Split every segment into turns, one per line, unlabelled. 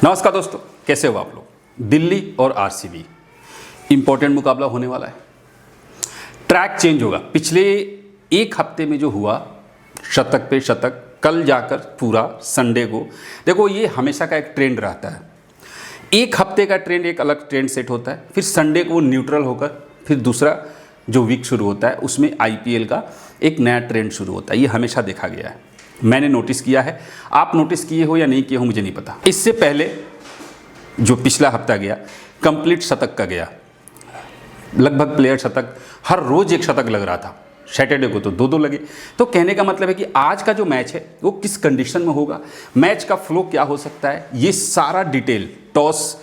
नमस्कार दोस्तों, कैसे हो आप लोग। दिल्ली और आरसीबी इंपॉर्टेंट मुकाबला होने वाला है। ट्रैक चेंज होगा। पिछले एक हफ्ते में जो हुआ, शतक पे शतक, कल जाकर पूरा संडे को, देखो ये हमेशा का एक ट्रेंड रहता है। एक हफ्ते का ट्रेंड एक अलग ट्रेंड सेट होता है, फिर संडे को वो न्यूट्रल होकर फिर दूसरा जो वीक शुरू होता है उसमें आईपीएल का एक नया ट्रेंड शुरू होता है। ये हमेशा देखा गया है, मैंने नोटिस किया है। आप नोटिस किए हो या नहीं किए हो मुझे नहीं पता। इससे पहले जो पिछला हफ्ता गया कंप्लीट शतक का गया, लगभग प्लेयर शतक, हर रोज एक शतक लग रहा था। सैटरडे को तो दो लगे। तो कहने का मतलब है कि आज का जो मैच है वो किस कंडीशन में होगा, मैच का फ्लो क्या हो सकता है, ये सारा डिटेल, टॉस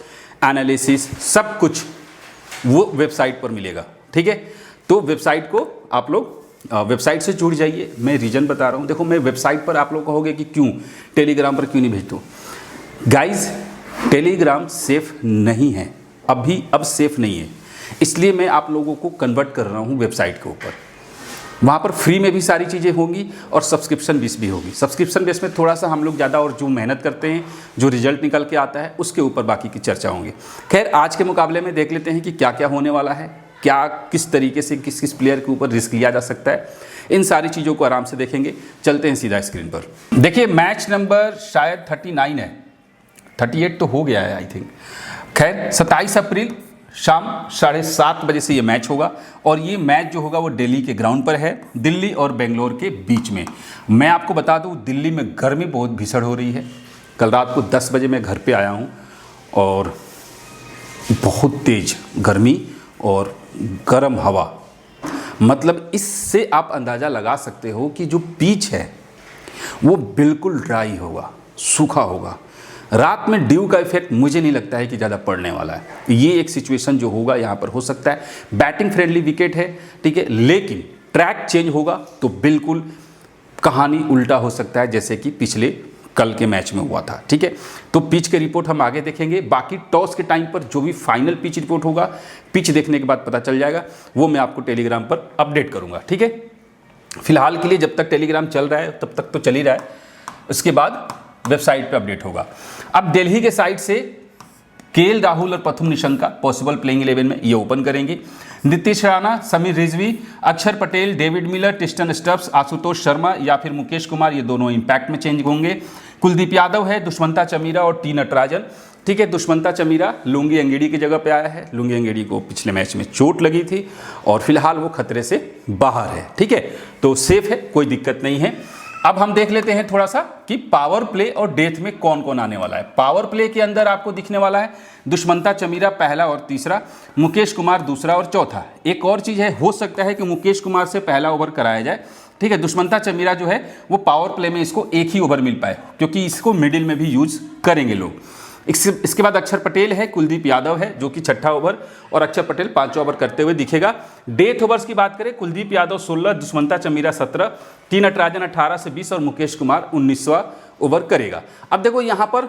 एनालिसिस, सब कुछ वो वेबसाइट पर मिलेगा। ठीक है, तो वेबसाइट को आप लोग वेबसाइट से जुड़ जाइए। मैं रीज़न बता रहा हूँ। देखो, मैं वेबसाइट पर आप लोग कहोगे कि क्यों टेलीग्राम पर क्यों नहीं भेजता हूँ। गाइज, टेलीग्राम सेफ नहीं है, अब सेफ नहीं है, इसलिए मैं आप लोगों को कन्वर्ट कर रहा हूँ वेबसाइट के ऊपर। वहाँ पर फ्री में भी सारी चीज़ें होंगी और सब्सक्रिप्शन बेस भी होगी। सब्सक्रिप्शन बेस में थोड़ा सा हम लोग ज़्यादा और जो मेहनत करते हैं, जो रिजल्ट निकल के आता है, उसके ऊपर बाकी की चर्चा होंगी। खैर, आज के मुकाबले में देख लेते हैं कि क्या क्या होने वाला है, क्या किस तरीके से किस किस प्लेयर के ऊपर रिस्क लिया जा सकता है। इन सारी चीज़ों को आराम से देखेंगे। चलते हैं सीधा स्क्रीन पर। देखिए, मैच नंबर शायद 39 है, 38 तो हो गया है आई थिंक। खैर, 27 अप्रैल शाम 7:30 बजे से ये मैच होगा और ये मैच जो होगा वो दिल्ली के ग्राउंड पर है, दिल्ली और बेंगलोर के बीच में। मैं आपको बता दूं, दिल्ली में गर्मी बहुत भीषण हो रही है। कल रात को 10 बजे मैं घर पे आया हूँ और बहुत तेज गर्मी और गर्म हवा, मतलब इससे आप अंदाज़ा लगा सकते हो कि जो पिच है वो बिल्कुल ड्राई होगा, सूखा होगा। रात में ड्यू का इफेक्ट मुझे नहीं लगता है कि ज़्यादा पड़ने वाला है। ये एक सिचुएशन जो होगा यहाँ पर हो सकता है। बैटिंग फ्रेंडली विकेट है, ठीक है, लेकिन ट्रैक चेंज होगा तो बिल्कुल कहानी उल्टा हो सकता है, जैसे कि पिछले कल के मैच में हुआ था। ठीक है, तो पिच के रिपोर्ट हम आगे देखेंगे। बाकी टॉस के टाइम पर जो भी फाइनल पिच रिपोर्ट होगा, पिच देखने के बाद पता चल जाएगा, वो मैं आपको टेलीग्राम पर अपडेट करूँगा। ठीक है, फिलहाल के लिए जब तक टेलीग्राम चल रहा है तब तक तो चल ही रहा है, उसके बाद वेबसाइट पे अपडेट होगा। अब दिल्ली के साइड से केएल राहुल और प्रथम निशंका पॉसिबल प्लेइंग 11 में ये ओपन करेंगे। Nitish Rana, Sameer Rizvi, Akshar Patel, David Miller, Tristan Stubbs, Ashutosh Sharma या फिर मुकेश कुमार, ये दोनों इंपैक्ट में चेंज होंगे। कुलदीप यादव है, दुष्मंता चमीरा और टी नटराजन। ठीक है, दुष्मंता चमीरा लुंगी अंगेड़ी की जगह पे आया है। लुंगी अंगेड़ी को पिछले मैच में चोट लगी थी और फिलहाल वो खतरे से बाहर है। ठीक है, तो सेफ है, कोई दिक्कत नहीं है। अब हम देख लेते हैं थोड़ा सा कि पावर प्ले और डेथ में कौन कौन आने वाला है। पावर प्ले के अंदर आपको दिखने वाला है दुष्मंता चमीरा पहला और तीसरा, मुकेश कुमार दूसरा और चौथा। एक और चीज़ है, हो सकता है कि मुकेश कुमार से पहला ओवर कराया जाए। ठीक है, दुष्मंता चमीरा जो है वो पावर प्ले में इसको एक ही ओवर मिल पाए, क्योंकि इसको मिडिल में भी यूज करेंगे लोग। इसके बाद अक्षर पटेल है, कुलदीप यादव है जो कि छठा ओवर, और अक्षर पटेल 5वां ओवर करते हुए दिखेगा। डेथ ओवर्स की बात करें, कुलदीप यादव 16, दुष्मंता चमीरा 17, टी नटराजन 18 से 20 और मुकेश कुमार 19वां ओवर करेगा। अब देखो यहाँ पर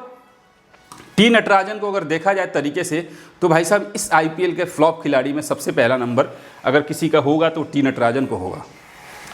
टी नटराजन को अगर देखा जाए तरीके से, तो भाई साहब इस आईपीएल के फ्लॉप खिलाड़ी में सबसे पहला नंबर अगर किसी का होगा तो टी नटराजन को होगा।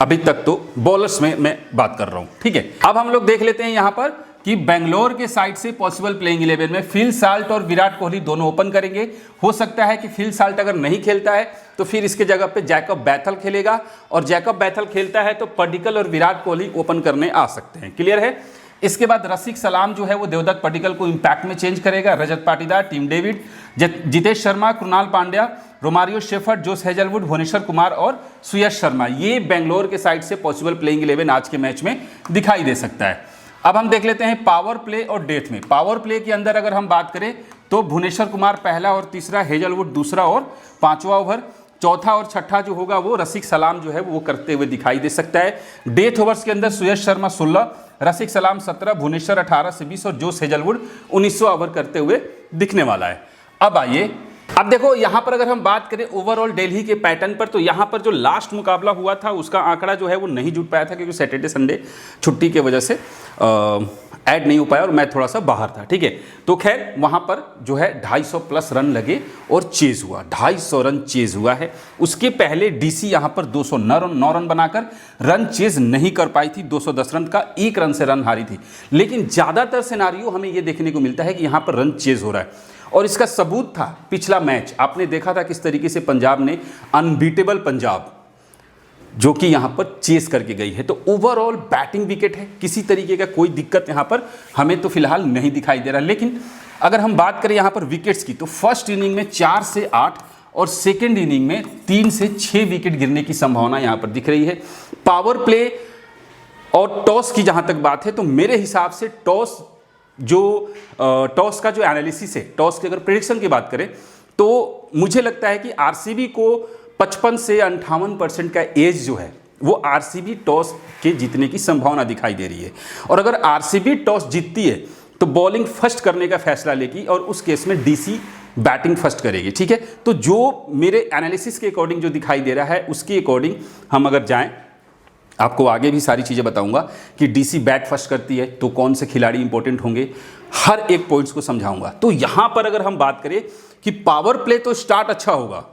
अभी तक तो बॉलर्स में मैं बात कर रहा हूँ। ठीक है, अब हम लोग देख लेते हैं यहाँ पर कि बेंगलोर के साइड से पॉसिबल प्लेइंग 11 में फिल साल्ट और विराट कोहली दोनों ओपन करेंगे। हो सकता है कि फिल साल्ट अगर नहीं खेलता है तो फिर इसके जगह पे जैकब बैथल खेलेगा, और जैकब बैथल खेलता है तो पडिक्कल और विराट कोहली ओपन करने आ सकते हैं। क्लियर है। इसके बाद रसिक सलाम जो है वो देवदत्त पडिक्कल को इंपैक्ट में चेंज करेगा। Rajat Patidar, Tim David, Jitesh Sharma, Krunal Pandya, Romario Shepherd, Josh Hazlewood, Bhuvneshwar Kumar और सुयश शर्मा, ये बेंगलोर के साइड से पॉसिबल प्लेइंग 11 आज के मैच में दिखाई दे सकता है। अब हम देख लेते हैं पावर प्ले और डेथ में। पावर प्ले के अंदर अगर हम बात करें तो भुवनेश्वर कुमार पहला और तीसरा, हेजलवुड दूसरा और 5वां ओवर, चौथा और छठा जो होगा वो रसिक सलाम जो है वो करते हुए दिखाई दे सकता है। डेथ ओवर्स के अंदर सुयश शर्मा 16, रसिक सलाम 17, भुवनेश्वर 18 से 20 और जोस हेजलवुड 19वां ओवर करते हुए दिखने वाला है। अब आइए, अब देखो यहाँ पर अगर हम बात करें ओवरऑल दिल्ली के पैटर्न पर, तो यहाँ पर जो लास्ट मुकाबला हुआ था उसका आंकड़ा जो है वो नहीं जुट पाया था, क्योंकि सैटरडे संडे छुट्टी की वजह से ऐड नहीं हो पाया और मैं थोड़ा सा बाहर था, ठीक है। तो खैर वहाँ पर जो है 250 प्लस रन लगे और चेज हुआ, 250 रन चेज हुआ है। उसके पहले डीसी यहाँ पर 209 रन बनाकर रन चेज नहीं कर पाई थी, 210 रन का 1 रन से रन हारी थी। लेकिन ज़्यादातर सिनारियो हमें ये देखने को मिलता है कि यहाँ पर रन चेज हो रहा है, और इसका सबूत था पिछला मैच। आपने देखा था किस तरीके से पंजाब ने, अनबीटेबल पंजाब जो कि यहां पर चेस करके गई है। तो ओवरऑल बैटिंग विकेट है, किसी तरीके का कोई दिक्कत यहां पर हमें तो फिलहाल नहीं दिखाई दे रहा। लेकिन अगर हम बात करें यहां पर विकेट्स की, तो फर्स्ट इनिंग में 4 से 8 और सेकेंड इनिंग में 3 से 6 विकेट गिरने की संभावना यहां पर दिख रही है। पावर प्ले और टॉस की जहां तक बात है, तो मेरे हिसाब से टॉस का जो एनालिसिस है, टॉस की अगर प्रेडिक्शन की बात करें, तो मुझे लगता है कि आरसीबी को 55 से 58% का एज जो है वो आरसीबी टॉस के जीतने की संभावना दिखाई दे रही है। और अगर आरसीबी टॉस जीतती है तो बॉलिंग फर्स्ट करने का फैसला लेगी, और उस केस में डीसी बैटिंग फर्स्ट करेगी, ठीक है। तो जो मेरे एनालिसिस के अकॉर्डिंग जो दिखाई दे रहा है, उसके अकॉर्डिंग हम अगर जाएं, आपको आगे भी सारी चीज़ें बताऊंगा कि डीसी बैट फर्स्ट करती है तो कौन से खिलाड़ी इंपॉर्टेंट होंगे, हर एक पॉइंट्स को समझाऊंगा। तो यहां पर अगर हम बात करें कि पावर प्ले तो स्टार्ट अच्छा होगा,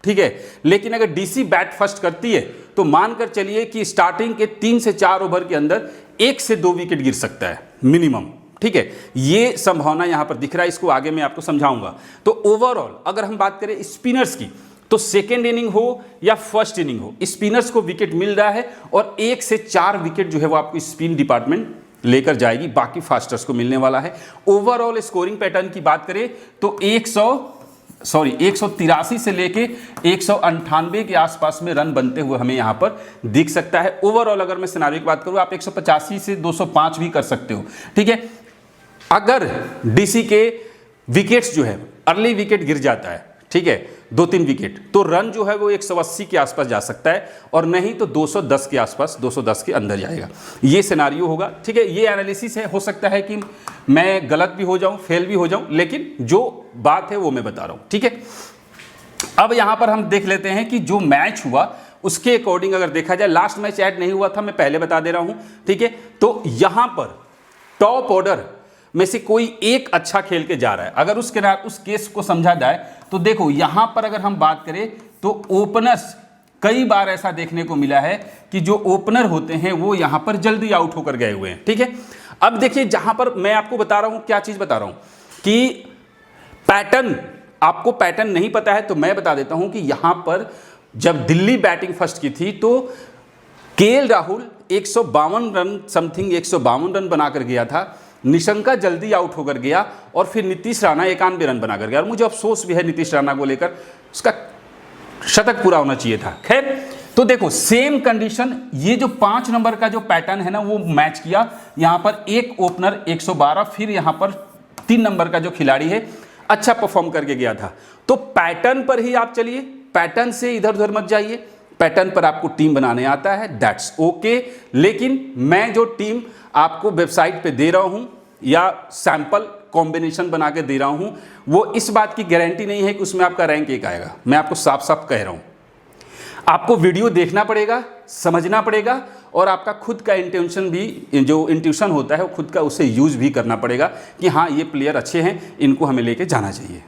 ठीक है, लेकिन अगर डीसी बैट फर्स्ट करती है तो मानकर चलिए कि स्टार्टिंग के 3 से 4 ओवर के अंदर 1 से 2 विकेट गिर सकता है मिनिमम, ठीक है। ये संभावना यहां पर दिख रहा है, इसको आगे मैं आपको समझाऊंगा। तो ओवरऑल अगर हम बात करें स्पिनर्स की, तो सेकेंड इनिंग हो या फर्स्ट इनिंग हो, स्पिनर्स को विकेट मिल रहा है, और 1 से 4 विकेट जो है वो आपको स्पिन डिपार्टमेंट लेकर जाएगी, बाकी फास्टर्स को मिलने वाला है। ओवरऑल स्कोरिंग पैटर्न की बात करें तो 183 से लेके 198 के आसपास में रन बनते हुए हमें यहां पर दिख सकता है। ओवरऑल अगर मैं सिनारियो की बात करूं, आप 185 से 205 भी कर सकते हो, ठीक है। अगर डीसी के विकेट्स जो है, अर्ली विकेट गिर जाता है, ठीक है, 2-3 विकेट, तो रन जो है वो 180 के आसपास जा सकता है, और नहीं तो 210 के आसपास, 210 के अंदर जाएगा। ये सिनारियो होगा, ठीक है। ये एनालिसिस है, हो सकता है कि मैं गलत भी हो जाऊं, फेल भी हो जाऊं, लेकिन जो बात है वो मैं बता रहा हूं, ठीक है। अब यहां पर हम देख लेते हैं कि जो मैच हुआ उसके अकॉर्डिंग अगर देखा जाए, लास्ट मैच ऐड नहीं हुआ था, मैं पहले बता दे रहा हूं, ठीक है। तो यहां पर टॉप ऑर्डर में से कोई एक अच्छा खेल के जा रहा है। अगर उस केस को समझा जाए तो देखो यहां पर अगर हम बात करें तो ओपनर्स, कई बार ऐसा देखने को मिला है कि जो ओपनर होते हैं वो यहां पर जल्दी आउट होकर गए हुए हैं, ठीक है। अब देखिए, जहां पर मैं आपको बता रहा हूं, क्या चीज बता रहा हूं कि पैटर्न, आपको पैटर्न नहीं पता है तो मैं बता देता हूं कि यहां पर जब दिल्ली बैटिंग फर्स्ट की थी तो KL Rahul 152 run something 152 run बनाकर गया था, निशंका जल्दी आउट होकर गया, और फिर नीतीश राणा 91 रन बनाकर गया। और मुझे अफसोस भी है नीतीश राणा को लेकर, उसका शतक पूरा होना चाहिए था। खैर, तो देखो सेम कंडीशन, ये जो 5 नंबर का जो पैटर्न है ना वो मैच किया। यहां पर एक ओपनर 112, फिर यहां पर 3 नंबर का जो खिलाड़ी है अच्छा परफॉर्म करके गया था। तो पैटर्न पर ही आप चलिए, पैटर्न से इधर उधर मत जाइए, पैटर्न पर आपको टीम बनाने आता है, दैट्स ओके। लेकिन मैं जो टीम आपको वेबसाइट पे दे रहा हूं या सैंपल कॉम्बिनेशन बना के दे रहा हूं, वो इस बात की गारंटी नहीं है कि उसमें आपका रैंक 1 आएगा। मैं आपको साफ साफ कह रहा हूं, आपको वीडियो देखना पड़ेगा, समझना पड़ेगा, और आपका खुद का इंट्यूशन भी, जो इंट्यूशन होता है वो खुद का उसे यूज भी करना पड़ेगा कि हाँ ये प्लेयर अच्छे हैं, इनको हमें लेके जाना चाहिए।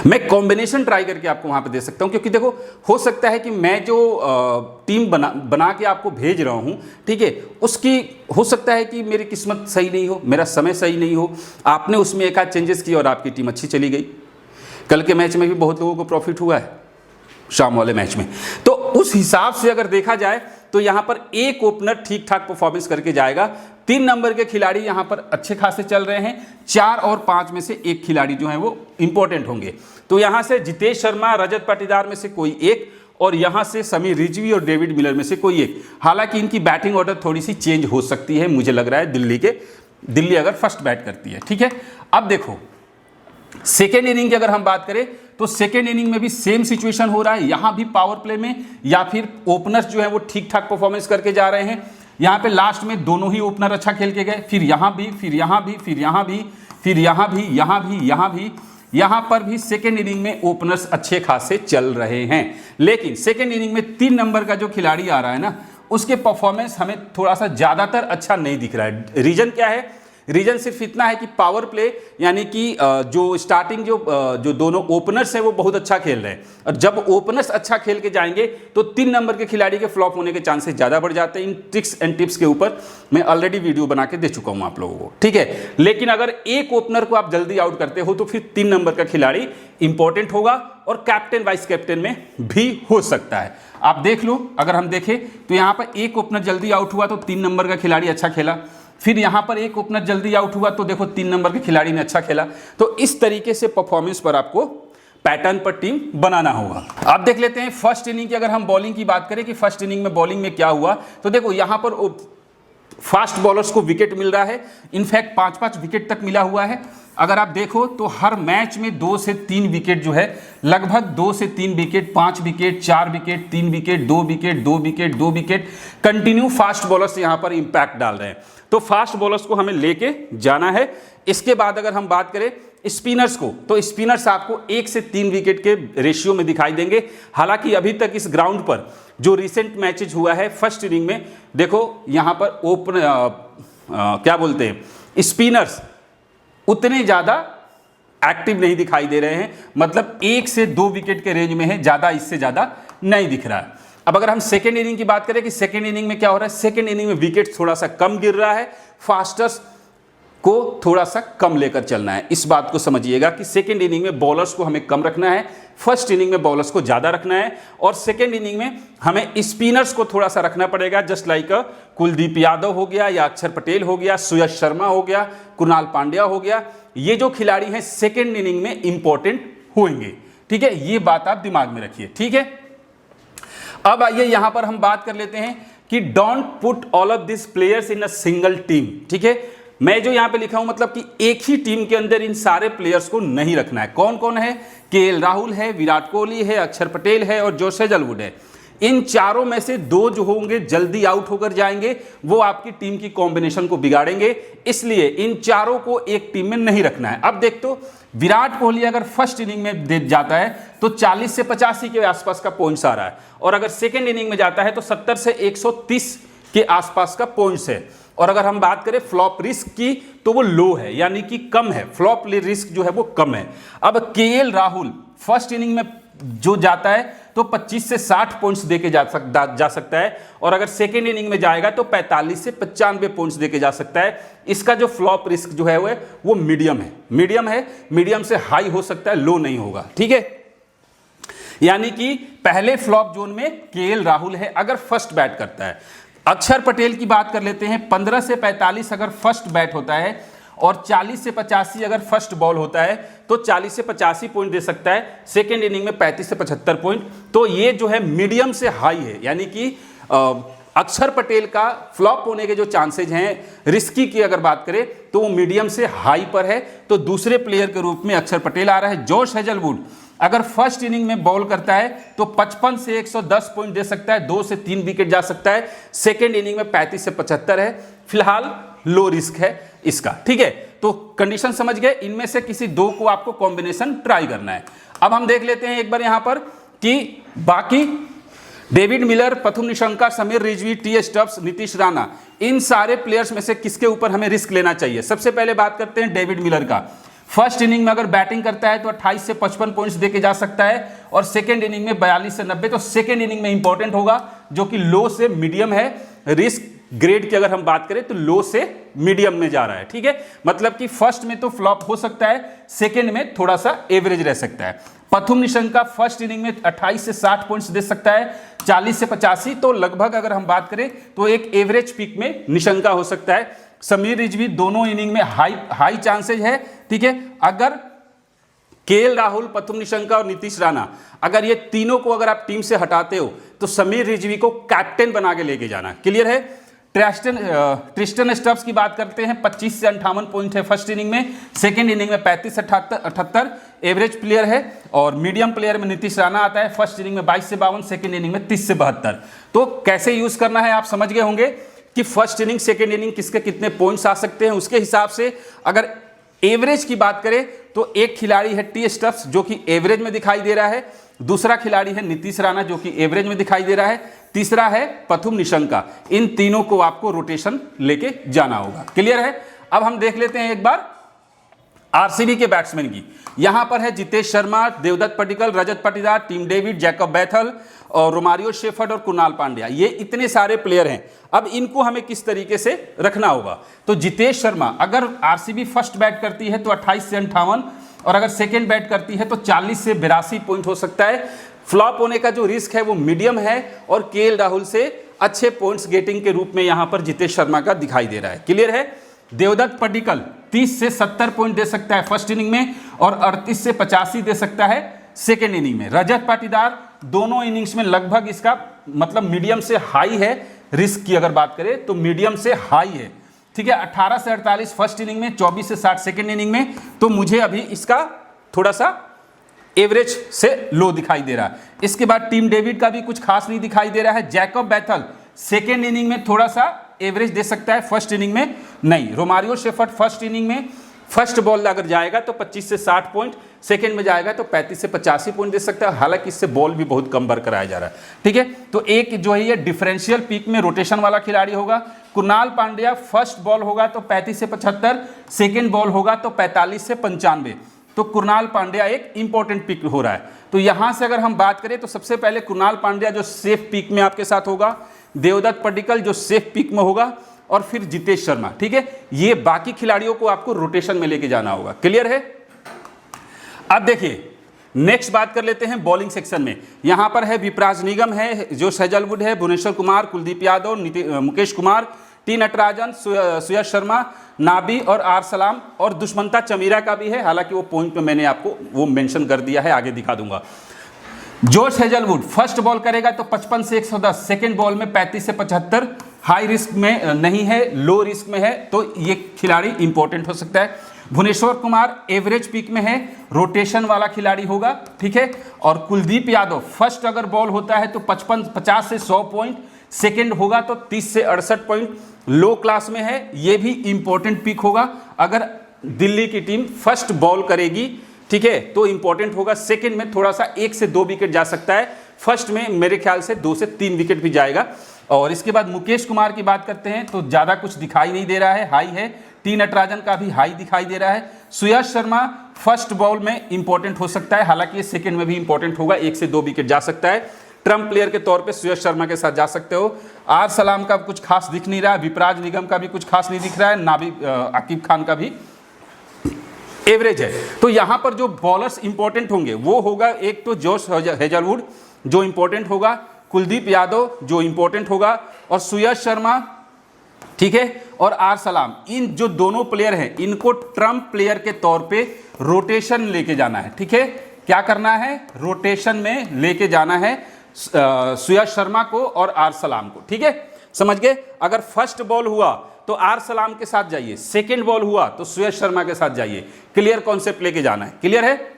मैं कॉम्बिनेशन ट्राई करके आपको वहां पे दे सकता हूं, क्योंकि देखो हो सकता है कि मैं जो टीम बना के आपको भेज रहा हूं, ठीक है, उसकी हो सकता है कि मेरी किस्मत सही नहीं हो, मेरा समय सही नहीं हो, आपने उसमें एक आध चेंजेस किए और आपकी टीम अच्छी चली गई। कल के मैच में भी बहुत लोगों को प्रॉफिट हुआ है, शाम वाले मैच में। तो उस हिसाब से अगर देखा जाए तो यहां पर एक ओपनर ठीक ठाक परफॉर्मेंस करके जाएगा, 3 नंबर के खिलाड़ी यहां पर अच्छे खासे चल रहे हैं, 4 और 5 में से एक खिलाड़ी जो है वो इंपॉर्टेंट होंगे। तो यहां से जितेश शर्मा, रजत पाटीदार में से कोई एक, और यहां से समीर रिजवी और डेविड मिलर में से कोई एक। हालांकि इनकी बैटिंग ऑर्डर थोड़ी सी चेंज हो सकती है, मुझे लग रहा है दिल्ली अगर फर्स्ट बैट करती है, ठीक है। अब देखो सेकेंड इनिंग की अगर हम बात करें तो सेकेंड इनिंग में भी सेम सिचुएशन हो रहा है, यहां भी पावर प्ले में या फिर ओपनर्स जो है वो ठीक ठाक परफॉर्मेंस करके जा रहे हैं। यहां पे लास्ट में दोनों ही ओपनर अच्छा खेल के गए, फिर यहां भी, फिर यहां भी, फिर यहां भी, फिर यहां भी, यहां भी, यहां भी, यहां पर भी सेकेंड इनिंग में ओपनर्स अच्छे खासे चल रहे हैं। लेकिन सेकेंड इनिंग में 3 नंबर का जो खिलाड़ी आ रहा है ना, उसके परफॉर्मेंस हमें थोड़ा सा ज़्यादातर अच्छा नहीं दिख रहा है। रीज़न क्या है? रीजन सिर्फ इतना है कि पावर प्ले यानी कि जो स्टार्टिंग जो दोनों ओपनर्स हैं वो बहुत अच्छा खेल रहे हैं, और जब ओपनर्स अच्छा खेल के जाएंगे तो 3 नंबर के खिलाड़ी के फ्लॉप होने के चांसेस ज़्यादा बढ़ जाते हैं। इन ट्रिक्स एंड टिप्स के ऊपर मैं ऑलरेडी वीडियो बना के दे चुका हूँ आप लोगों को, ठीक है। लेकिन अगर एक ओपनर को आप जल्दी आउट करते हो तो फिर 3 नंबर का खिलाड़ी इंपॉर्टेंट होगा और कैप्टन वाइस कैप्टन में भी हो सकता है। आप देख लो, अगर हम देखें तो यहाँ पर एक ओपनर जल्दी आउट हुआ तो 3 नंबर का खिलाड़ी अच्छा खेला, फिर यहां पर एक ओपनर जल्दी आउट हुआ तो देखो 3 नंबर के खिलाड़ी ने अच्छा खेला। तो इस तरीके से परफॉर्मेंस पर आपको पैटर्न पर टीम बनाना होगा। आप देख लेते हैं फर्स्ट इनिंग की, अगर हम बॉलिंग की बात करें कि फर्स्ट इनिंग में बॉलिंग में क्या हुआ, तो देखो यहां पर फास्ट बॉलर्स को विकेट मिल रहा है, इनफैक्ट 5-5 विकेट तक मिला हुआ है। अगर आप देखो तो हर मैच में 2 से 3 विकेट जो है, लगभग 2 से 3 wicket, 5 wicket, 4 wicket, 3 wicket, 2 wicket, 2 wicket, 2 wicket, continue fast bowlers यहां पर इंपैक्ट डाल रहे हैं। तो फास्ट बॉलर्स को हमें लेके जाना है। इसके बाद अगर हम बात करें स्पिनर्स को, तो स्पिनर्स आपको 1 से 3 विकेट के रेशियो में दिखाई देंगे। हालांकि अभी तक इस ग्राउंड पर जो रिसेंट मैचेज हुआ है फर्स्ट इनिंग में, देखो यहां पर क्या बोलते हैं, स्पिनर्स उतने ज़्यादा एक्टिव नहीं दिखाई दे रहे हैं, मतलब 1 से 2 विकेट के रेंज में है, ज़्यादा इससे ज़्यादा नहीं दिख रहा है। अब अगर हम सेकेंड इनिंग की बात करें कि सेकेंड इनिंग में क्या हो रहा है, सेकेंड इनिंग में विकेट थोड़ा सा कम गिर रहा है, फास्टर्स को थोड़ा सा कम लेकर चलना है। इस बात को समझिएगा कि सेकेंड इनिंग में बॉलर्स को हमें कम रखना है, फर्स्ट इनिंग में बॉलर्स को ज़्यादा रखना है, और सेकेंड इनिंग में हमें स्पिनर्स को थोड़ा सा रखना पड़ेगा, जस्ट लाइक कुलदीप यादव हो गया या अक्षर पटेल हो गया, सुयश शर्मा हो गया, कुणाल पांड्या हो गया। ये जो खिलाड़ी हैं सेकेंड इनिंग में इंपॉर्टेंट होंगे, ठीक है। ये बात आप दिमाग में रखिए, ठीक है। अब आइए यहां पर हम बात कर लेते हैं कि don't put all of this players in a single team, ठीक है। मैं जो यहां पे लिखा हूं मतलब कि एक ही टीम के अंदर इन सारे प्लेयर्स को नहीं रखना है। कौन कौन है? केएल राहुल है, विराट कोहली है, अक्षर पटेल है और जोश हेजलवुड है। इन चारों में से 2 जो होंगे जल्दी आउट होकर जाएंगे, वो आपकी टीम की कॉम्बिनेशन को बिगाड़ेंगे, इसलिए इन चारों को एक टीम में नहीं रखना है। अब देख तो विराट कोहली अगर फर्स्ट इनिंग में दे जाता है तो 40 से 85 के आसपास का पॉइंट्स आ रहा है, और अगर सेकेंड इनिंग में जाता है तो 70 से 130 के आसपास का पॉइंट्स है। और अगर हम बात करें फ्लॉप रिस्क की तो वो लो है, यानी कि कम है, फ्लॉप रिस्क जो है वो कम है। अब केएल राहुल फर्स्ट इनिंग में जो जाता है तो 25 से 60 पॉइंट्स देके जा सकता है, और अगर सेकेंड इनिंग में जाएगा तो 45 से 95 पॉइंट्स देके जा सकता है। इसका जो फ्लॉप रिस्क जो है वो मीडियम है, मीडियम से हाई हो सकता है, लो नहीं होगा, ठीक है। यानी कि पहले फ्लॉप जोन में केएल राहुल है अगर फर्स्ट बैट करता है। अक्षर पटेल की बात कर लेते हैं, 15 से 45 अगर फर्स्ट बैट होता है और 40 से 85 अगर फर्स्ट बॉल होता है तो 40 से 85 पॉइंट दे सकता है, सेकेंड इनिंग में 35 से 75 पॉइंट। तो ये जो है मीडियम से हाई है, यानी कि अक्षर पटेल का फ्लॉप होने के जो चांसेज हैं रिस्की की अगर बात करें तो वो मीडियम से हाई पर है। तो दूसरे प्लेयर के रूप में अक्षर पटेल आ रहा है। जोश हेजलवुड अगर फर्स्ट इनिंग में बॉल करता है तो 55 से 110 पॉइंट दे सकता है, 2 से 3 विकेट जा सकता है, सेकेंड इनिंग में 35 से 75 है, फिलहाल लो रिस्क है इसका, ठीक है। तो कंडीशन समझ गए, इनमें से किसी 2 को आपको कॉम्बिनेशन ट्राई करना है। अब हम देख लेते हैं एक बार यहां पर कि बाकी David Miller, Pathum Nissanka, Sameer Rizvi, T Stubbs, Nitish Rana, इन सारे प्लेयर्स में से किसके ऊपर हमें रिस्क लेना चाहिए। सबसे पहले बात करते हैं डेविड मिलर का। फर्स्ट इनिंग में अगर बैटिंग करता है तो 28 से 55 पॉइंट्स देके जा सकता है, और सेकेंड इनिंग में 42 से 90। तो सेकेंड इनिंग में इंपॉर्टेंट होगा, जो कि लो से मीडियम है। रिस्क ग्रेड की अगर हम बात करें तो लो से मीडियम में जा रहा है, ठीक है। मतलब कि फर्स्ट में तो फ्लॉप हो सकता है, सेकेंड में थोड़ा सा एवरेज रह सकता है। प्रथुम निशंका फर्स्ट इनिंग में 28 से 60 पॉइंट्स दे सकता है, 40 से 85। तो लगभग अगर हम बात करें तो एक एवरेज पिक में निशंका हो सकता है। समीर रिजवी दोनों इनिंग में हाई चांसेज है, ठीक है। अगर केएल राहुल, प्रथुम निशंका और नीतीश राणा, अगर ये तीनों को अगर आप टीम से हटाते हो तो समीर रिजवी को कैप्टन बना के लेके जाना, क्लियर है। ट्रिस्टन स्टब्स की बात करते हैं, 25 से 58 पॉइंट है फर्स्ट इनिंग में, सेकेंड इनिंग में 35 से 78 एवरेज प्लेयर है, और मीडियम प्लेयर में नीतीश राणा आता है, फर्स्ट इनिंग में 22 से 52, सेकेंड इनिंग में 30 से 72। तो कैसे यूज करना है आप समझ गए होंगे कि फर्स्ट इनिंग सेकेंड इनिंग किसके कितने पॉइंट्स आ सकते हैं। उसके हिसाब से अगर एवरेज की बात करें तो एक खिलाड़ी है टी स्टब्स जो कि एवरेज में दिखाई दे रहा है, दूसरा खिलाड़ी है नीतीश राणा जो कि एवरेज में दिखाई दे रहा है, तीसरा है प्रथुम निशंका। इन तीनों को आपको रोटेशन लेके जाना होगा। क्लियर है? अब हम देख लेते हैं एक बार आरसीबी के बैट्समैन की। यहां पर है Jitesh Sharma, Devdutt Padikkal, Rajat Patidar, Tim David, Jacob Bethell और रोमारियो शेफर्ड और कुणाल पांड्या। ये इतने सारे प्लेयर हैं। अब इनको हमें किस तरीके से रखना होगा? तो जितेश शर्मा, अगर आरसीबी फर्स्ट बैट करती है तो 28 से 58 और अगर सेकेंड बैट करती है तो 40 से 82 पॉइंट हो सकता है। फ्लॉप होने का जो रिस्क है वो मीडियम है और केएल राहुल से अच्छे पॉइंट्स गेटिंग के रूप में यहां पर जितेश शर्मा का दिखाई दे रहा है। क्लियर है? देवदत्त पडिक्कल 30 से 70 पॉइंट दे सकता है फर्स्ट इनिंग में और 38 से 85 दे सकता है सेकेंड इनिंग में। रजत पाटीदार दोनों इनिंग्स में लगभग इसका मतलब मीडियम से हाई है। रिस्क की अगर बात करें तो मीडियम से हाई है। ठीक है, 18 से 48 फर्स्ट इनिंग में, 24 से 60 सेकेंड इनिंग में। तो मुझे अभी इसका थोड़ा सा एवरेज से लो दिखाई दे रहा है। इसके बाद टीम डेविड का भी कुछ खास नहीं दिखाई दे रहा है। जैकब बैथल सेकेंड इनिंग में थोड़ा सा एवरेज दे सकता है, फर्स्ट इनिंग में नहीं। रोमारियो शेफर्ड फर्स्ट इनिंग में फर्स्ट बॉल अगर जाएगा तो 25 से 60 पॉइंट, सेकेंड में जाएगा तो 35 से 85 पॉइंट दे सकता है। हालांकि इससे बॉल भी बहुत कम बरकराया जा रहा है। ठीक है, तो एक जो है ये डिफरेंशियल पीक में रोटेशन वाला खिलाड़ी होगा। कुणाल पांड्या फर्स्ट बॉल होगा तो 35 से 75, सेकेंड बॉल होगा तो 45 से 95। तो कुणाल पांड्या एक इंपॉर्टेंट पिक हो रहा है। तो यहां से अगर हम बात करें तो सबसे पहले कुणाल पांड्या जो सेफ पिक में आपके साथ होगा, देवदत्त पडिक्कल जो सेफ पिक में होगा और फिर जितेश शर्मा। ठीक है, ये बाकी खिलाड़ियों को आपको रोटेशन में लेके जाना होगा। क्लियर है? अब देखिए नेक्स्ट बात कर लेते हैं बॉलिंग सेक्शन में। यहां पर है विपराज निगम है, जो सहजलवुड है, भुवनेश्वर कुमार, कुलदीप यादव, मुकेश कुमार, टी नटराजन, सुयश शर्मा, नाबी और आर सलाम और दुष्मंता चमीरा का भी है। हालांकि वो पॉइंट में मैंने आपको वो मेंशन कर दिया है, आगे दिखा दूंगा। जोश हेजलवुड फर्स्ट बॉल करेगा तो 55 से 110, सेकेंड बॉल में 35 से 75, हाई रिस्क में नहीं है, लो रिस्क में है, तो ये खिलाड़ी इंपॉर्टेंट हो सकता है। भुवनेश्वर कुमार एवरेज पिक में है, रोटेशन वाला खिलाड़ी होगा। ठीक है, और कुलदीप यादव फर्स्ट अगर बॉल होता है तो 50 से 100 पॉइंट, सेकेंड होगा तो 30 से 68 पॉइंट, लो क्लास में है, ये भी इंपॉर्टेंट पिक होगा। अगर दिल्ली की टीम फर्स्ट बॉल करेगी, ठीक है, तो इंपॉर्टेंट होगा। सेकंड में थोड़ा सा 1 से 2 विकेट जा सकता है, फर्स्ट में मेरे ख्याल से 2 से 3 विकेट भी जाएगा। और इसके बाद मुकेश कुमार की बात करते हैं तो ज़्यादा कुछ दिखाई नहीं दे रहा है, हाई है। टी नटराजन का भी हाई दिखाई दे रहा है। सुयश शर्मा फर्स्ट बॉल में इंपॉर्टेंट हो सकता है, हालांकि ये सेकंड में भी इंपॉर्टेंट होगा, 1 से 2 विकेट जा सकता है। ट्रम्प प्लेयर के तौर पे सुयश शर्मा के साथ जा सकते हो। आर सलाम का कुछ खास दिख नहीं रहा है, विपराज निगम का भी कुछ खास नहीं दिख रहा है, नाबी आकिब खान का भी एवरेज है। तो यहां पर जो बॉलर्स इंपॉर्टेंट होंगे वो होगा, एक तो जोश हेजलवुड जो इंपॉर्टेंट होगा, कुलदीप यादव जो इंपॉर्टेंट होगा और सुयश शर्मा, ठीक है, और आर सलाम। इन जो दोनों प्लेयर हैं इनको ट्रम्प प्लेयर के तौर पे रोटेशन लेके जाना है। ठीक है, क्या करना है? रोटेशन में लेके जाना है सुयश शर्मा को और आर सलाम को। ठीक है, समझ गए? अगर फर्स्ट बॉल हुआ तो आर सलाम के साथ जाइए, सेकेंड बॉल हुआ तो सुयश शर्मा के साथ जाइए। क्लियर कॉन्सेप्ट लेके जाना है। क्लियर है?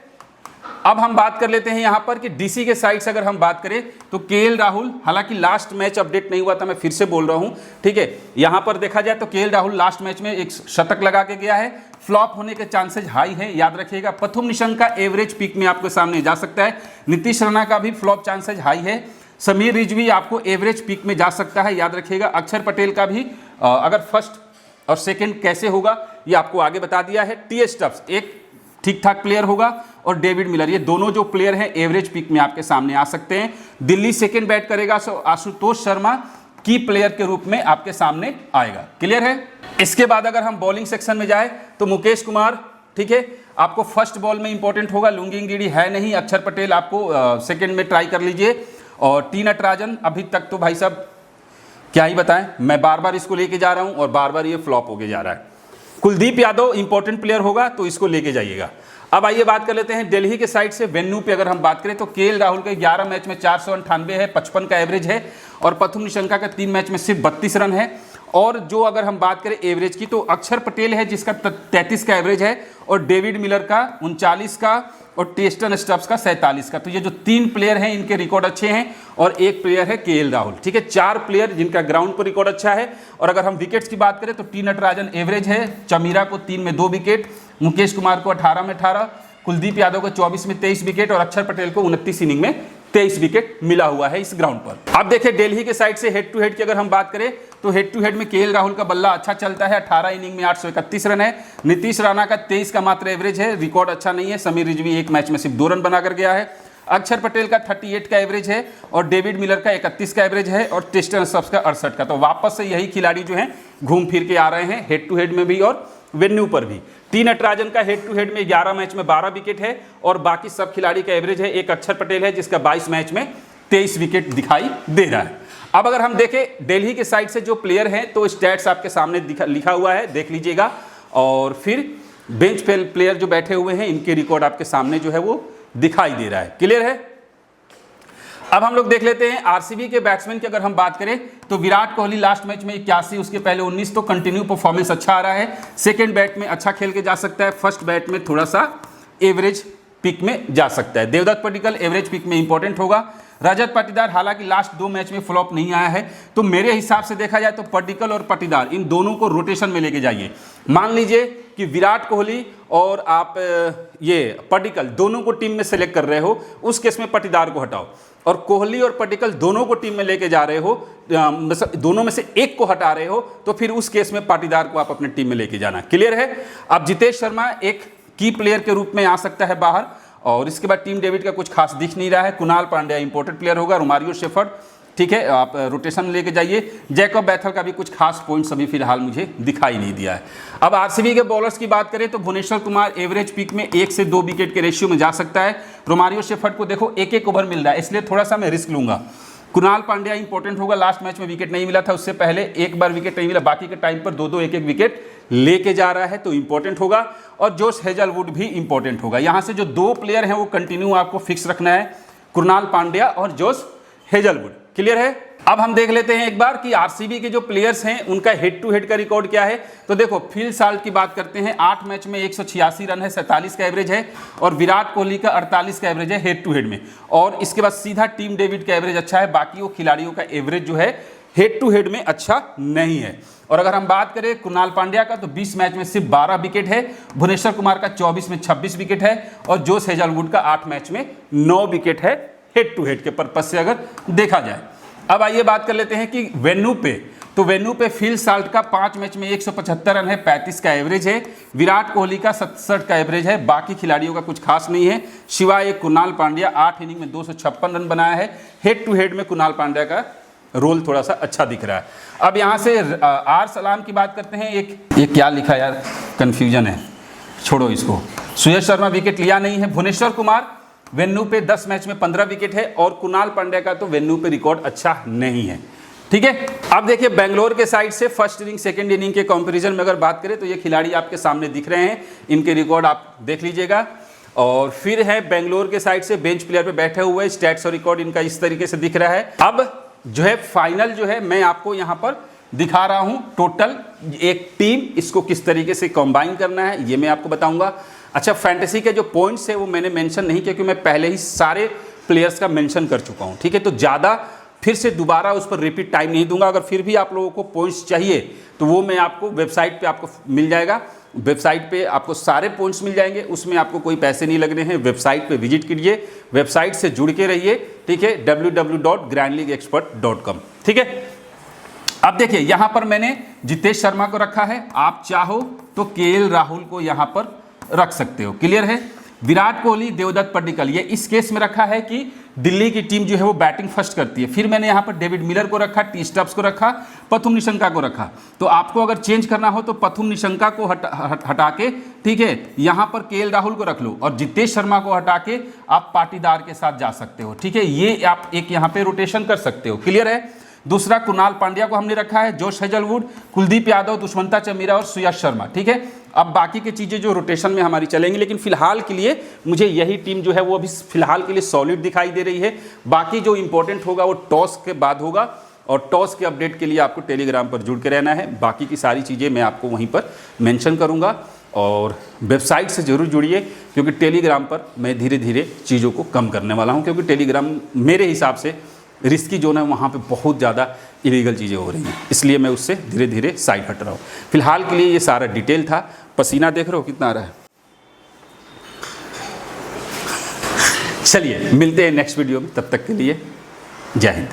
अब हम बात कर लेते हैं यहां पर कि डीसी के साइड से अगर हम बात करें तो केएल राहुल, हालांकि लास्ट मैच अपडेट नहीं हुआ था, मैं फिर से बोल रहा हूं। ठीक है, यहां पर देखा जाए तो केएल राहुल लास्ट मैच में एक शतक लगा के गया है, फ्लॉप होने के चांसेस हाई है, याद रखिएगा। प्रथुम निशंका एवरेज पिक में आपके सामने जा सकता है, नीतीश राणा का भी फ्लॉप चांसेस हाई है, समीर रिजवी आपको एवरेज पिक में जा सकता है, याद रखिएगा। अक्षर पटेल का भी अगर फर्स्ट और सेकेंड कैसे होगा ये आपको आगे बता दिया है। टी स्टब्स एक ठीक ठाक प्लेयर होगा और डेविड मिलर, ये दोनों जो प्लेयर हैं एवरेज पिक में आपके सामने आ सकते हैं। दिल्ली सेकेंड बैट करेगा तो आशुतोष शर्मा की प्लेयर के रूप में आपके सामने आएगा। क्लियर है? इसके बाद अगर हम बॉलिंग सेक्शन में जाए तो मुकेश कुमार, ठीक है, आपको फर्स्ट बॉल में इंपॉर्टेंट होगा, लुंगिंग डीडी है नहीं। अक्षर पटेल आपको सेकेंड में ट्राई कर लीजिए और टी नटराजन अभी तक तो भाई साहब क्या ही बताएं, मैं बार बार इसको लेके जा रहा हूं और बार बार ये फ्लॉप होके जा रहा है। कुलदीप यादव इंपॉर्टेंट प्लेयर होगा तो इसको लेके जाइएगा। अब आइए बात कर लेते हैं दिल्ली के साइड से वेन्यू पे अगर हम बात करें तो केएल राहुल के 11 मैच में 498 है, 55 का एवरेज है और प्रथुम निशंका का 3 मैच में सिर्फ 32 रन है। और जो अगर हम बात करें एवरेज की तो अक्षर पटेल है जिसका 33 का एवरेज है और डेविड मिलर का 39 का और टेस्टन स्टब्स का 47 का। तो ये जो 3 प्लेयर हैं इनके रिकॉर्ड अच्छे हैं और एक प्लेयर है केएल राहुल। ठीक है, 4 प्लेयर जिनका ग्राउंड पर रिकॉर्ड अच्छा है। और अगर हम विकेट्स की बात करें तो टी नटराजन एवरेज है, चमीरा को 3 में 2 विकेट, मुकेश कुमार को 18 में 18, कुलदीप यादव को 24 में 23 विकेट और अक्षर पटेल को 29 इनिंग में 23 विकेट मिला हुआ है इस ग्राउंड पर। अब देखिए दिल्ली के साइड से हेड टू हेड की अगर हम बात करें तो हेड टू हेड में केएल राहुल का बल्ला अच्छा चलता है, 18 इनिंग में 831 रन है। नीतीश राणा का 23 का मात्र एवरेज है, रिकॉर्ड अच्छा नहीं है। समीर रिजवी एक मैच में सिर्फ 2 रन बनाकर गया है। अक्षर पटेल का 38 का एवरेज है और डेविड मिलर का 31 का एवरेज है और टेस्टर सब्स का 68 का। तो वापस से यही खिलाड़ी जो हैं घूम फिर के आ रहे हैं हेड टू हेड में भी और वेन्यू पर भी। टी नटराजन का हेड टू हेड में 11 मैच में 12 विकेट है और बाकी सब खिलाड़ी का एवरेज है। एक अक्षर पटेल है जिसका 22 मैच में 23 विकेट दिखाई दे रहा है। अब अगर हम देखें दिल्ली के साइड से जो प्लेयर हैं तो स्टैट्स आपके सामने लिखा हुआ है, देख लीजिएगा। और फिर बेंच प्लेयर जो बैठे हुए हैं इनके रिकॉर्ड आपके सामने जो है वो दिखाई दे रहा है। क्लियर है। अब हम लोग देख लेते हैं आरसीबी के बैट्समैन की अगर हम बात करें तो विराट कोहली लास्ट मैच में 81, उसके पहले 19, तो कंटिन्यू परफॉर्मेंस अच्छा आ रहा है। सेकंड बैट में अच्छा खेल के जा सकता है, फर्स्ट बैट में थोड़ा सा एवरेज पिक में जा सकता है। देवदत्त पडिक्कल एवरेज पिक में इंपॉर्टेंट होगा। रजत पाटीदार हालांकि लास्ट 2 मैच में फ्लॉप नहीं आया है, तो मेरे हिसाब से देखा जाए तो पडिक्कल और पाटीदार इन दोनों को रोटेशन में लेके जाइए। मान लीजिए कि विराट कोहली और आप ये पडिक्कल दोनों को टीम में सेलेक्ट कर रहे हो, उस केस में पाटीदार को हटाओ। और कोहली और पडिक्कल दोनों को टीम में लेके जा रहे हो, दोनों में से एक को हटा रहे हो, तो फिर उस केस में पाटीदार को आप अपने टीम में लेके जाना। क्लियर है। अब जितेश शर्मा एक की प्लेयर के रूप में आ सकता है बाहर, और इसके बाद टीम डेविड का कुछ खास दिख नहीं रहा है। कुणाल पांड्या इंपॉर्टेंट प्लेयर होगा। रोमारियो शेफर्ड ठीक है, आप रोटेशन में लेके जाइए। जैकब बैथल का भी कुछ खास पॉइंट्स अभी फिलहाल मुझे दिखाई नहीं दिया है। अब आरसीबी के बॉलर्स की बात करें तो भुवनेश्वर कुमार एवरेज पिक में 1 से 2 विकेट के रेशियो में जा सकता है। रोमारियो शेफर्ड को देखो 1-1 ओवर मिल रहा है, इसलिए थोड़ा सा मैं रिस्क लूंगा। कुणाल पांड्या इंपॉर्टेंट होगा, लास्ट मैच में विकेट नहीं मिला था, उससे पहले एक बार विकेट नहीं मिला, बाकी के टाइम पर 2-2 1-1 विकेट लेके जा रहा है, तो इंपॉर्टेंट होगा। और जोश हेजलवुड भी इंपॉर्टेंट होगा। यहाँ से जो 2 प्लेयर हैं वो कंटिन्यू आपको फिक्स रखना है, कुणाल पांड्या और जोश हेजलवुड। क्लियर है। अब हम देख लेते हैं एक बार कि आरसीबी के जो प्लेयर्स हैं उनका हेड टू हेड का रिकॉर्ड क्या है। तो देखो फिल साल्ट की बात करते हैं, 8 मैच में 186 रन है, 47 का एवरेज है। और विराट कोहली का 48 का एवरेज है हेड टू हेड में। और इसके बाद सीधा टीम डेविड का एवरेज अच्छा है, बाकी वो खिलाड़ियों का एवरेज जो है हेड टू हेड में अच्छा नहीं है। और अगर हम बात करें कुणाल पांड्या का तो 20 मैच में सिर्फ 12 विकेट है, भुवनेश्वर कुमार का 24 में 26 विकेट है और जोश हेजलवुड का 8 मैच में 9 विकेट है हेड टू हेड के पर्पज से अगर देखा जाए। अब आइए बात कर लेते हैं कि वेन्यू पे, तो वेन्यू पे फिल साल्ट का 5 मैच में 175 रन है, 35 का एवरेज है। विराट कोहली का 67 का एवरेज है, बाकी खिलाड़ियों का कुछ खास नहीं है सिवाय एक कुणाल पांड्या 8 इनिंग में 256 रन बनाया है। हेड टू हेड में कुणाल पांड्या का रोल थोड़ा सा अच्छा दिख रहा है। अब यहाँ से आर सलाम की बात करते हैं। ये क्या लिखा यार, कन्फ्यूजन है, छोड़ो इसको। सुयश शर्मा विकेट लिया नहीं है। भुवनेश्वर कुमार वेन्यू पे 10 मैच में 15 विकेट है और कुणाल पांड्या का तो वेन्यू पे रिकॉर्ड अच्छा नहीं है। ठीक है। अब देखिए बेंगलोर के साइड से फर्स्ट इनिंग सेकंड इनिंग के कंपैरिजन में अगर बात करें तो ये खिलाड़ी आपके सामने दिख रहे हैं, इनके रिकॉर्ड आप देख लीजिएगा। और फिर है बेंगलोर के साइड से बेंच प्लेयर पे बैठे हुए, स्टैट्स और रिकॉर्ड इनका इस तरीके से दिख रहा है। अब जो है फाइनल जो है मैं आपको यहाँ पर दिखा रहा हूँ टोटल एक टीम, इसको किस तरीके से कंबाइन करना है ये मैं आपको बताऊंगा। अच्छा, फैंटेसी के जो पॉइंट्स है वो मैंने मेंशन नहीं किया क्योंकि मैं पहले ही सारे प्लेयर्स का मेंशन कर चुका हूँ। ठीक है, तो ज़्यादा फिर से दोबारा उस पर रिपीट टाइम नहीं दूंगा। अगर फिर भी आप लोगों को पॉइंट्स चाहिए तो वो मैं आपको वेबसाइट पे आपको मिल जाएगा। वेबसाइट पे आपको सारे पॉइंट्स मिल जाएंगे, उसमें आपको कोई पैसे नहीं लगने हैं। वेबसाइट पे विजिट कीजिए, वेबसाइट से जुड़ के रहिए। ठीक है, www.grandleagueexpert.com। ठीक है। अब देखिए यहाँ पर मैंने जितेश शर्मा को रखा है, आप चाहो तो केएल राहुल को यहाँ पर रख सकते हो। क्लियर है। विराट कोहली, देवदत्त पडिक्कल, ये इस केस में रखा है कि दिल्ली की टीम जो है वो बैटिंग फर्स्ट करती है। फिर मैंने यहाँ पर डेविड मिलर को रखा, टी स्टब्स को रखा, पथुम निशंका को रखा। तो आपको अगर चेंज करना हो तो पथुम निशंका को हटा के, ठीक है, यहाँ पर केएल राहुल को रख लो और जितेश शर्मा को हटा के आप पाटीदार के साथ जा सकते हो। ठीक है, ये आप एक यहाँ पे रोटेशन कर सकते हो। क्लियर है। दूसरा कुणाल पांड्या को हमने रखा है, जोश हेजलवुड, कुलदीप यादव, दुष्मंता चमीरा और सुयश शर्मा। ठीक है। अब बाकी की चीज़ें जो रोटेशन में हमारी चलेंगी, लेकिन फिलहाल के लिए मुझे यही टीम जो है वो अभी फिलहाल के लिए सॉलिड दिखाई दे रही है। बाकी जो इंपॉर्टेंट होगा वो टॉस के बाद होगा और टॉस के अपडेट के लिए आपको टेलीग्राम पर जुड़ के रहना है। बाकी की सारी चीज़ें मैं आपको वहीं पर मेंशन करूंगा और वेबसाइट से ज़रूर जुड़िए क्योंकि टेलीग्राम पर मैं धीरे धीरे चीज़ों को कम करने वाला हूँ क्योंकि टेलीग्राम मेरे हिसाब से रिस्की जोन है, वहाँ पे बहुत ज़्यादा इलीगल चीज़ें हो रही हैं, इसलिए मैं उससे धीरे धीरे साइड हट रहा हूँ। फिलहाल के लिए ये सारा डिटेल था। पसीना देख रहे हो कितना आ रहा है। चलिए मिलते हैं नेक्स्ट वीडियो में, तब तक के लिए जय हिंद।